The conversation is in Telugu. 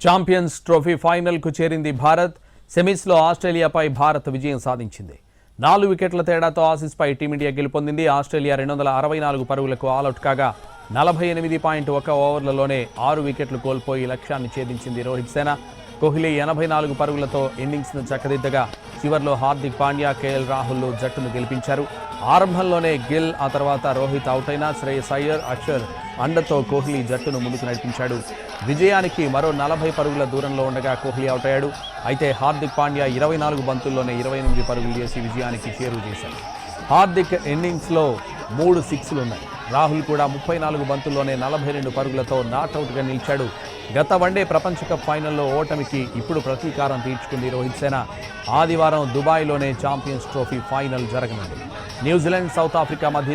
ఛాంపియన్స్ ట్రోఫీ ఫైనల్కు చేరింది భారత్. సెమీస్లో ఆస్ట్రేలియాపై భారత్ విజయం సాధించింది. 4 వికెట్ల తేడాతో ఆసీస్పై టీమిండియా గెలుపొందింది. ఆస్ట్రేలియా 264 పరుగులకు ఆలౌట్ కాగా 48.1 ఓవర్లలోనే 6 వికెట్లు కోల్పోయి లక్ష్యాన్ని ఛేదించింది రోహిత్ సేన. కోహ్లీ 84 పరుగులతో ఇన్నింగ్స్ను చక్కదిద్దగా చివర్లో హార్దిక్ పాండ్యా, కేఎల్ రాహుల్ జట్టును గెలిపించారు. ఆరంభంలోనే గిల్, ఆ తర్వాత రోహిత్ అవుట్ అయినా శ్రేయస్ అయ్యర్, అక్షర్ అండతో కోహ్లీ జట్టును ముందుకు నడిపించాడు. విజయానికి మరో 40 పరుగుల దూరంలో ఉండగా కోహ్లీ అవుట్ అయ్యాడు. అయితే హార్దిక్ పాండ్యా 24 బంతుల్లోనే 28 పరుగులు చేసి విజయానికి చేరువ చేశాడు. హార్దిక్ ఇన్నింగ్స్లో 3 సిక్స్లున్నాయి. రాహుల్ కూడా 34 బంతుల్లోనే 42 పరుగులతో నాట్అవుట్గా నిలిచాడు. గత వన్డే ప్రపంచ కప్ ఫైనల్లో ఓటమికి ఇప్పుడు ప్రతీకారం తీర్చుకుంది రోహిత్ సేన. ఆదివారం దుబాయ్లోనే ఛాంపియన్స్ ట్రోఫీ ఫైనల్ జరగనుంది. న్యూజిలాండ్, సౌత్ ఆఫ్రికా మధ్య